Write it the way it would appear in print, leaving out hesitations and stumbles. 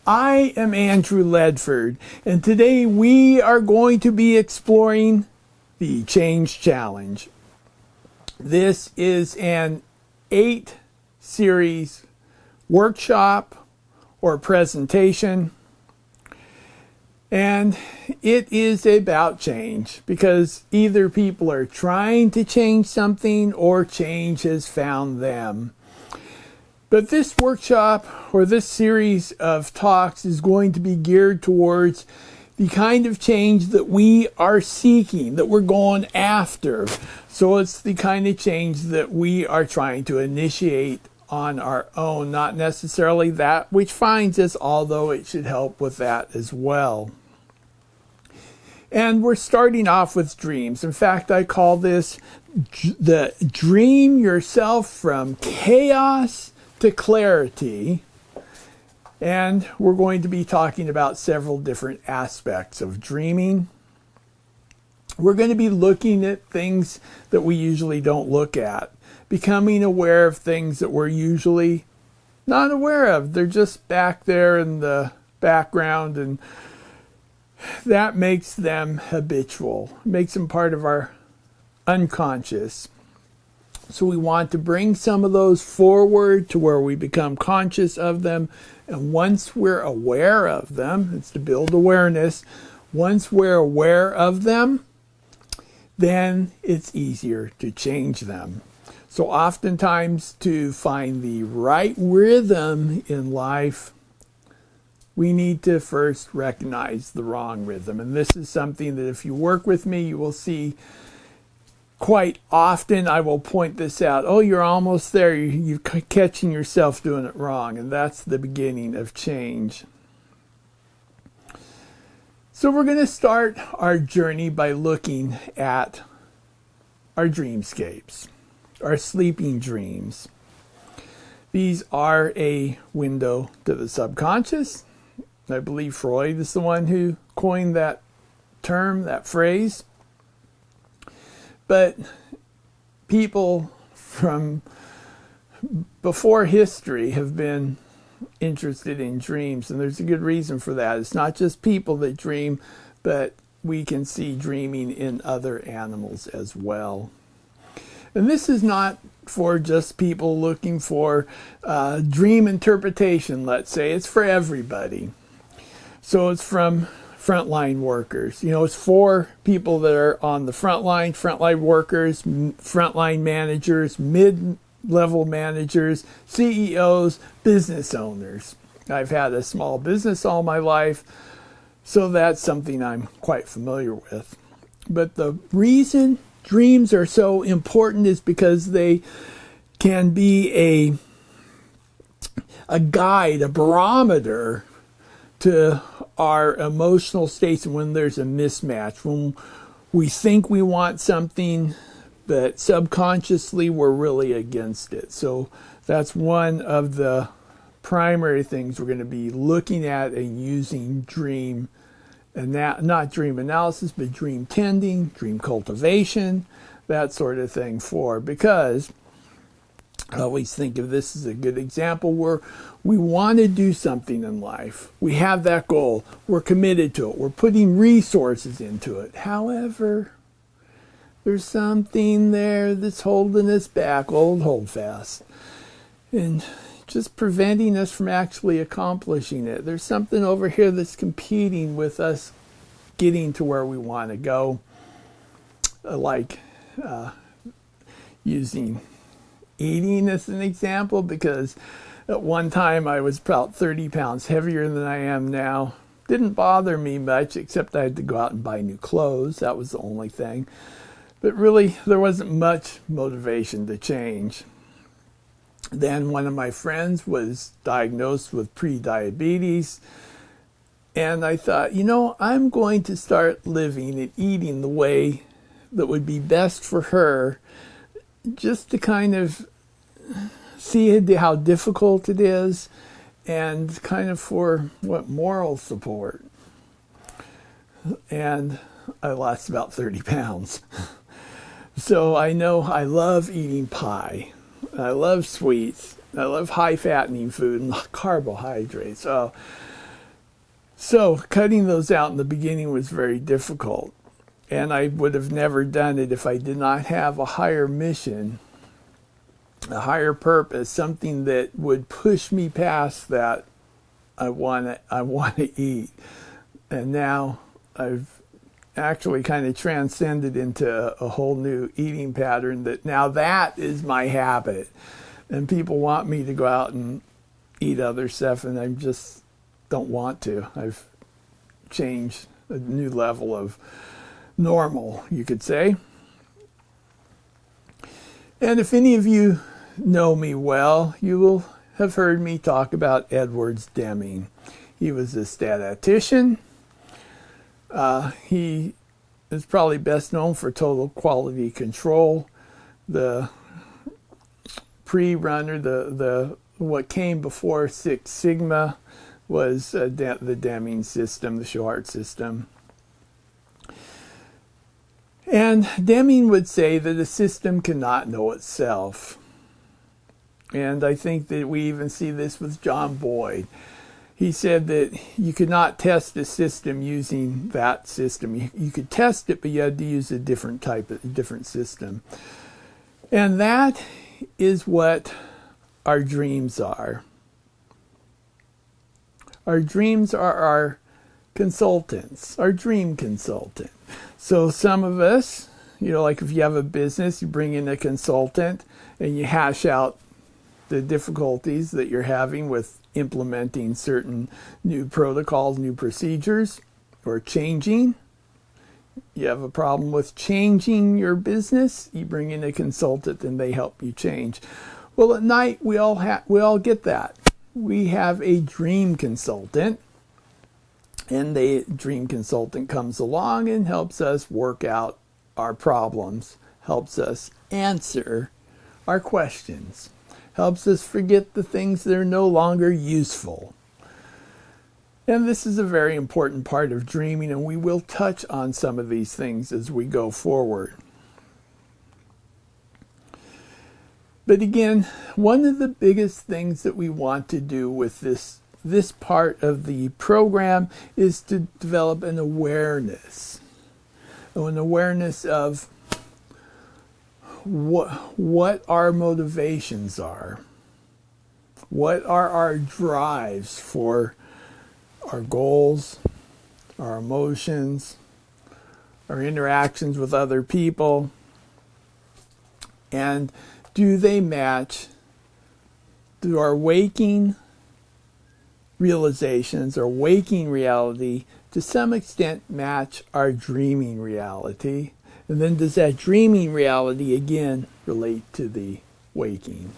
I am Andrew Ledford, and today we are going to be exploring the Change Challenge. This is an 8-series workshop or presentation, and it is about change because either people are trying to change something or change has found them. But this workshop or this series of talks is going to be geared towards the kind of change that we are seeking, that we're going after. So it's the kind of change that we are trying to initiate on our own, not necessarily that which finds us, although it should help with that as well. And we're starting off with dreams. In fact, I call this the dream yourself from chaos to clarity. And we're going to be talking about several different aspects of dreaming. We're going to be looking at things that we usually don't look at, becoming aware of things that we're usually not aware of. They're just back there in the background, and that makes them habitual, makes them part of our unconscious. So we want to bring some of those forward to where we become conscious of them. And once we're aware of them, it's to build awareness. Once we're aware of them, then it's easier to change them. So oftentimes to find the right rhythm in life, we need to first recognize the wrong rhythm. And this is something that if you work with me, you will see quite often. I will point this out. Oh, you're almost there. You're catching yourself doing it wrong. And that's the beginning of change. So we're going to start our journey by looking at our dreamscapes, our sleeping dreams. These are a window to the subconscious. I believe Freud is the one who coined that term, that phrase. But people from before history have been interested in dreams, and there's a good reason for that. It's not just people that dream, but we can see dreaming in other animals as well. And this is not for just people looking for dream interpretation, let's say. It's for everybody. So it's from frontline workers. It's for people that are on the frontline workers, frontline managers, mid-level managers, CEOs, business owners. I've had a small business all my life, so that's something I'm quite familiar with. But the reason dreams are so important is because they can be a guide, a barometer to our emotional states when there's a mismatch, when we think we want something, but subconsciously we're really against it. So that's one of the primary things we're going to be looking at and using dream, and not dream analysis, but dream tending, dream cultivation, that sort of thing for, because I always think of this as a good example where we want to do something in life. We have that goal. We're committed to it. We're putting resources into it. However, there's something there that's holding us back, old holdfast, and just preventing us from actually accomplishing it. There's something over here that's competing with us getting to where we want to go, like using eating as an example, because at one time I was about 30 pounds heavier than I am now. Didn't bother me much, except I had to go out and buy new clothes. That was the only thing. But really, there wasn't much motivation to change. Then one of my friends was diagnosed with pre-diabetes, and I thought, I'm going to start living and eating the way that would be best for her, just to kind of see how difficult it is, and kind of for moral support. And I lost about 30 pounds. So I know I love eating pie. I love sweets. I love high fattening food and carbohydrates. So So cutting those out in the beginning was very difficult. And I would have never done it if I did not have a higher mission, a higher purpose, something that would push me past that I want to eat. And now I've actually kind of transcended into a whole new eating pattern that now that is my habit. And people want me to go out and eat other stuff, and I just don't want to. I've changed a new level of normal, you could say. And if any of you know me well, you will have heard me talk about Edwards Deming. He was a statistician. He is probably best known for total quality control. The pre-runner, the what came before Six Sigma was the Deming system, the Shewhart system. And Deming would say that a system cannot know itself. And I think that we even see this with John Boyd. He said that you could not test a system using that system. You could test it, but you had to use a different system. And that is what our dreams are. Our dreams are our consultants, our dream consultant. So some of us, like if you have a business, you bring in a consultant and you hash out the difficulties that you're having with implementing certain new protocols, new procedures, or changing. You have a problem with changing your business, you bring in a consultant and they help you change. Well, at night we all get that. We have a dream consultant, and the dream consultant comes along and helps us work out our problems, helps us answer our questions, helps us forget the things that are no longer useful. And this is a very important part of dreaming, and we will touch on some of these things as we go forward. But again, one of the biggest things that we want to do with this part of the program is to develop an awareness of what our motivations are, what are our drives for our goals, our emotions, our interactions with other people, and do they match, do our waking realizations or waking reality to some extent match our dreaming reality? And then does that dreaming reality again relate to the waking?